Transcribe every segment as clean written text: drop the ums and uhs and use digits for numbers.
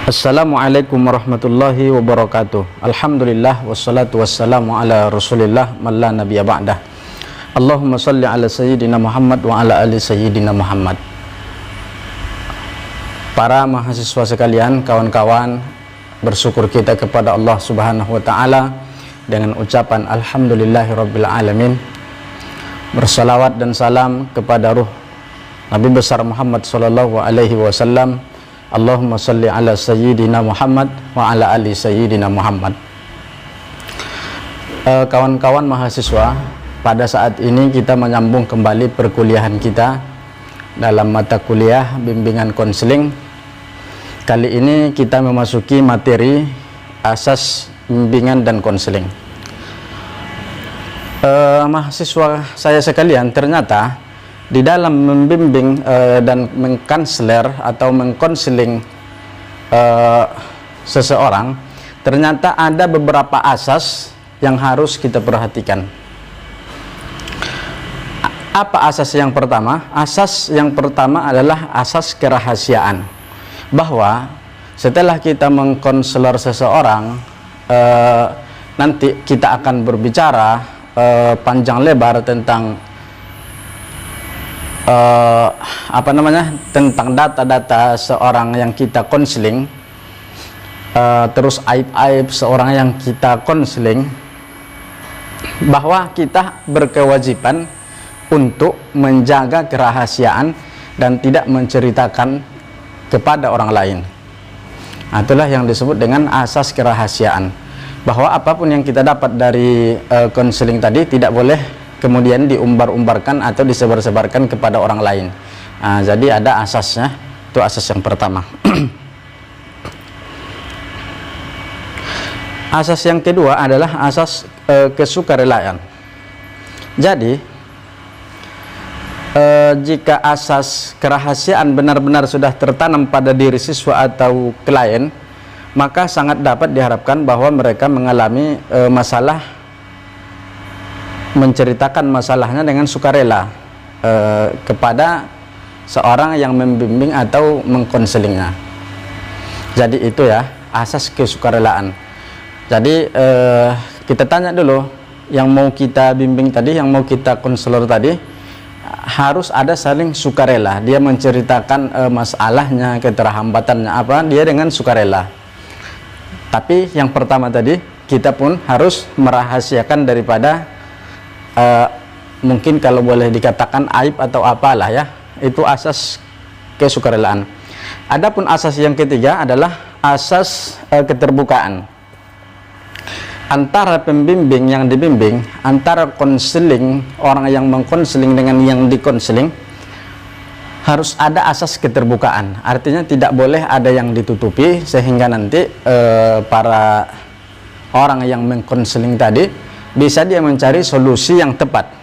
Assalamualaikum warahmatullahi wabarakatuh. Alhamdulillah wassalatu wassalamu ala rasulillah man la nabiyya ba'dah. Allahumma salli ala sayyidina Muhammad wa ala ali sayyidina Muhammad. Para mahasiswa sekalian, kawan-kawan, bersyukur kita kepada Allah Subhanahu wa taala dengan ucapan alhamdulillahirabbil alamin. Bersalawat dan salam kepada ruh Nabi besar Muhammad sallallahu alaihi wasallam. Allahumma salli ala sayyidina Muhammad wa ala ali sayyidina Muhammad. Kawan-kawan mahasiswa, pada saat ini kita menyambung kembali perkuliahan kita dalam mata kuliah bimbingan konseling. Kali ini kita memasuki materi asas bimbingan dan konseling. Mahasiswa saya sekalian, ternyata di dalam membimbing dan mengkonseler atau mengkonseling seseorang, ternyata ada beberapa asas yang harus kita perhatikan. Apa asas yang pertama? Asas yang pertama adalah asas kerahasiaan, bahwa setelah kita mengkonselor seseorang, nanti kita akan berbicara panjang lebar tentang tentang data-data seorang yang kita konseling, terus aib-aib seorang yang kita konseling, bahwa kita berkewajiban untuk menjaga kerahasiaan dan tidak menceritakan kepada orang lain. Itulah yang disebut dengan asas kerahasiaan, bahwa apapun yang kita dapat dari konseling tadi tidak boleh kemudian diumbar-umbarkan atau disebar-sebarkan kepada orang lain. Jadi ada asasnya, itu asas yang pertama. Asas yang kedua adalah asas kesukarelaan. Jadi jika asas kerahasiaan benar-benar sudah tertanam pada diri siswa atau klien, maka sangat dapat diharapkan bahwa mereka mengalami masalah, menceritakan masalahnya dengan sukarela kepada seorang yang membimbing atau mengkonselingnya. Jadi itu ya asas kesukarelaan. Jadi kita tanya dulu, yang mau kita bimbing tadi, yang mau kita konselor tadi, harus ada saling sukarela. Dia menceritakan masalahnya, keterhambatannya apa, dia dengan sukarela. Tapi yang pertama tadi, kita pun harus merahasiakan daripada mungkin kalau boleh dikatakan aib atau apalah ya, itu asas kesukarelaan. Adapun asas yang ketiga adalah asas keterbukaan antara pembimbing yang dibimbing, antara konseling, orang yang mengkonseling dengan yang dikonseling. Harus ada asas keterbukaan, artinya tidak boleh ada yang ditutupi sehingga nanti para orang yang mengkonseling tadi bisa dia mencari solusi yang tepat.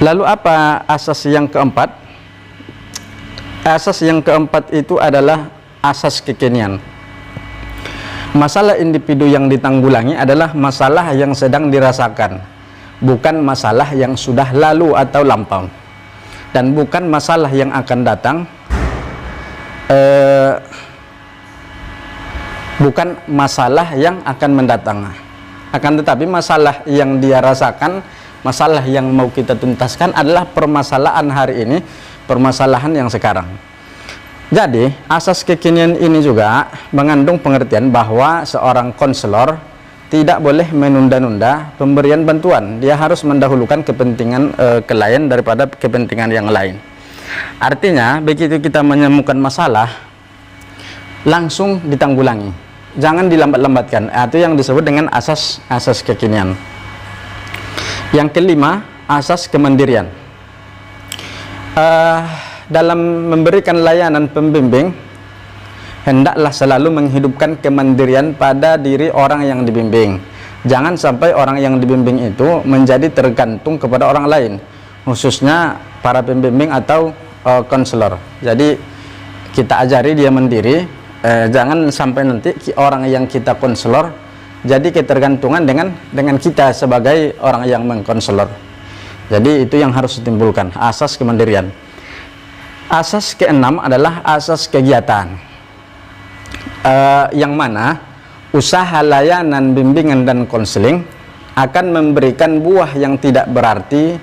Lalu apa asas yang keempat? Asas yang keempat itu adalah asas kekinian. Masalah individu yang ditanggulangi adalah masalah yang sedang dirasakan, bukan masalah yang sudah lalu atau lampau, dan bukan masalah yang akan datang, bukan masalah yang akan mendatang. Akan tetapi masalah yang dia rasakan, masalah yang mau kita tuntaskan adalah permasalahan hari ini, permasalahan yang sekarang. Jadi asas kekinian ini juga mengandung pengertian bahwa seorang konselor tidak boleh menunda-nunda pemberian bantuan. Dia harus mendahulukan kepentingan klien daripada kepentingan yang lain. Artinya begitu kita menemukan masalah, langsung ditanggulangi, jangan dilambat-lambatkan. Itu yang disebut dengan asas kekinian. Yang kelima, asas kemandirian. Dalam memberikan layanan pembimbing, hendaklah selalu menghidupkan kemandirian pada diri orang yang dibimbing. Jangan sampai orang yang dibimbing itu menjadi tergantung kepada orang lain, khususnya para pembimbing atau konselor. Jadi kita ajari dia mandiri. Jangan sampai nanti orang yang kita konselor jadi ketergantungan dengan kita sebagai orang yang mengkonselor. Jadi itu yang harus ditimbulkan, asas kemandirian. Asas keenam adalah asas kegiatan, yang mana usaha layanan bimbingan dan konseling akan memberikan buah yang tidak berarti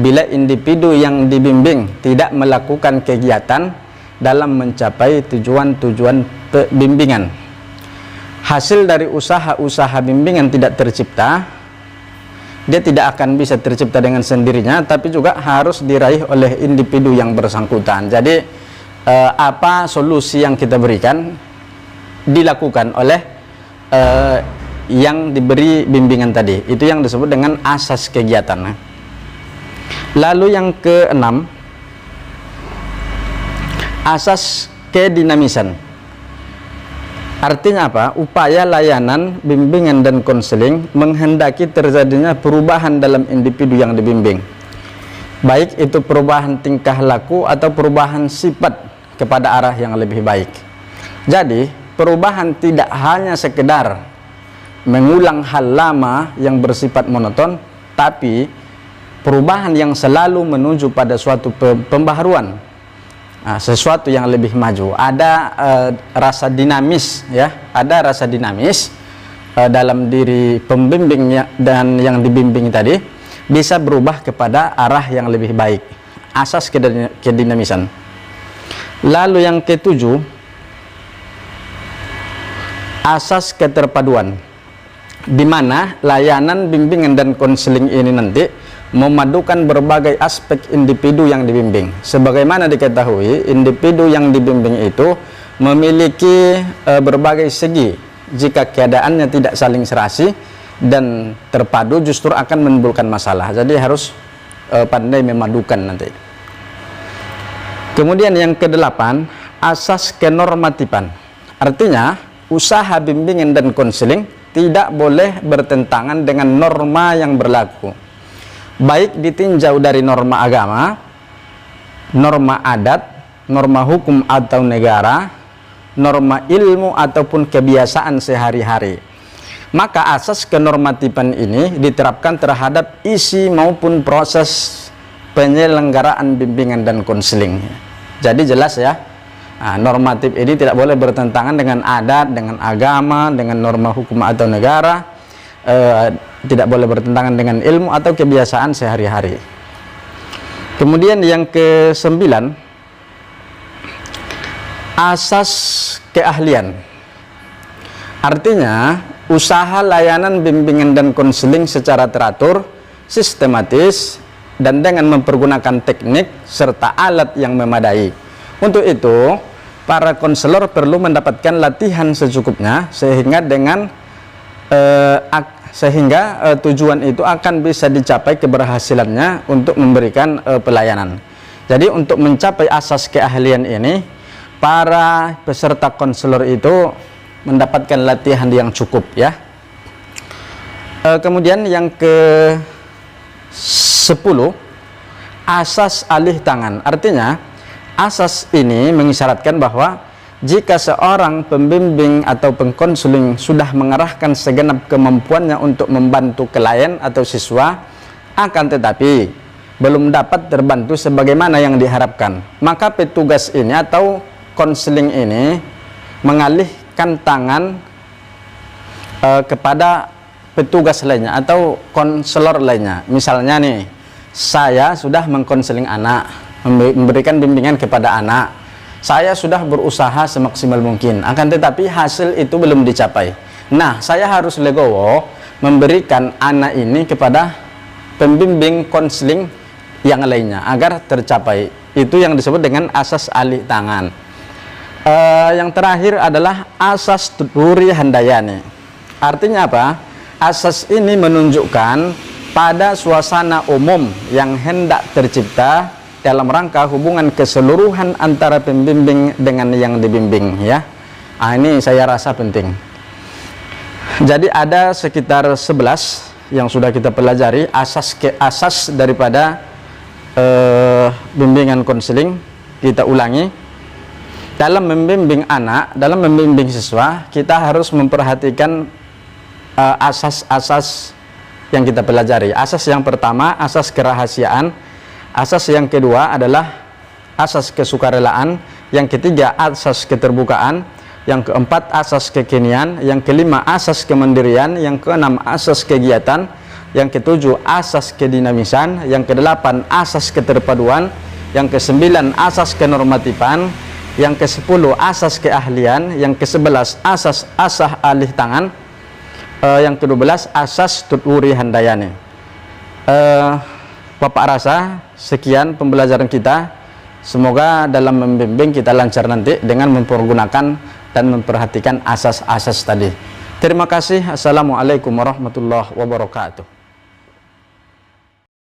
bila individu yang dibimbing tidak melakukan kegiatan dalam mencapai tujuan-tujuan bimbingan. Hasil dari usaha-usaha bimbingan tidak tercipta, dia tidak akan bisa tercipta dengan sendirinya, tapi juga harus diraih oleh individu yang bersangkutan. Jadi apa solusi yang kita berikan dilakukan oleh yang diberi bimbingan tadi. Itu yang disebut dengan asas kegiatan. Lalu yang keenam, asas kedinamisan. Artinya apa? Upaya layanan, bimbingan dan konseling menghendaki terjadinya perubahan dalam individu yang dibimbing, baik itu perubahan tingkah laku atau perubahan sifat kepada arah yang lebih baik. Jadi perubahan tidak hanya sekedar mengulang hal lama yang bersifat monoton, tapi perubahan yang selalu menuju pada suatu pembaharuan, sesuatu yang lebih maju. Ada rasa dinamis, ya, ada rasa dinamis dalam diri pembimbingnya dan yang dibimbing tadi bisa berubah kepada arah yang lebih baik. Asas kedinamisan. Lalu yang ketujuh, asas keterpaduan, di mana layanan bimbingan dan konseling ini nanti memadukan berbagai aspek individu yang dibimbing. Sebagaimana diketahui, individu yang dibimbing itu memiliki berbagai segi. Jika keadaannya tidak saling serasi dan terpadu, justru akan menimbulkan masalah. Jadi harus pandai memadukan nanti. Kemudian yang kedelapan, asas kenormatifan. Artinya usaha bimbingan dan konseling tidak boleh bertentangan dengan norma yang berlaku, baik ditinjau dari norma agama, norma adat, norma hukum atau negara, norma ilmu ataupun kebiasaan sehari-hari. Maka asas kenormatifan ini diterapkan terhadap isi maupun proses penyelenggaraan bimbingan dan konseling. Jadi jelas ya, normatif ini tidak boleh bertentangan dengan adat, dengan agama, dengan norma hukum atau negara, tidak boleh bertentangan dengan ilmu atau kebiasaan sehari-hari. Kemudian yang ke-9, asas keahlian. Artinya usaha layanan bimbingan dan konseling secara teratur, sistematis, dan dengan mempergunakan teknik serta alat yang memadai. Untuk itu para konselor perlu mendapatkan latihan secukupnya sehingga tujuan itu akan bisa dicapai keberhasilannya untuk memberikan pelayanan. Jadi untuk mencapai asas keahlian ini, para peserta konselor itu mendapatkan latihan yang cukup, ya. Kemudian yang ke-10, asas alih tangan. Artinya asas ini mengisyaratkan bahwa jika seorang pembimbing atau pengkonseling sudah mengerahkan segenap kemampuannya untuk membantu klien atau siswa, akan tetapi belum dapat terbantu sebagaimana yang diharapkan, maka petugas ini atau konseling ini mengalihkan tangan kepada petugas lainnya atau konselor lainnya. Misalnya nih, saya sudah mengkonseling anak, memberikan bimbingan kepada anak, saya sudah berusaha semaksimal mungkin, akan tetapi hasil itu belum dicapai. Nah, saya harus legowo memberikan anak ini kepada pembimbing konseling yang lainnya agar tercapai. Itu yang disebut dengan asas alih tangan. Yang terakhir adalah asas tuturi handayani. Artinya apa? Asas ini menunjukkan pada suasana umum yang hendak tercipta dalam rangka hubungan keseluruhan antara pembimbing dengan yang dibimbing, ya. Ini saya rasa penting. Jadi ada sekitar 11 yang sudah kita pelajari asas daripada bimbingan konseling. Kita ulangi. Dalam membimbing anak, dalam membimbing siswa, kita harus memperhatikan asas-asas yang kita pelajari. Asas yang pertama, asas kerahasiaan. Asas yang kedua adalah asas kesukarelaan, yang ketiga asas keterbukaan, yang keempat asas kekinian, yang kelima asas kemandirian, yang keenam asas kegiatan, yang ketujuh asas kedinamisan, yang kedelapan asas keterpaduan, yang kesembilan asas kenormatifan, yang ke-10 asas keahlian, yang ke-11 asas asah alih tangan, yang ke-12 asas tuturi handayani. Bapak rasa sekian pembelajaran kita. Semoga dalam membimbing kita lancar nanti dengan mempergunakan dan memperhatikan asas-asas tadi. Terima kasih. Assalamualaikum warahmatullahi wabarakatuh.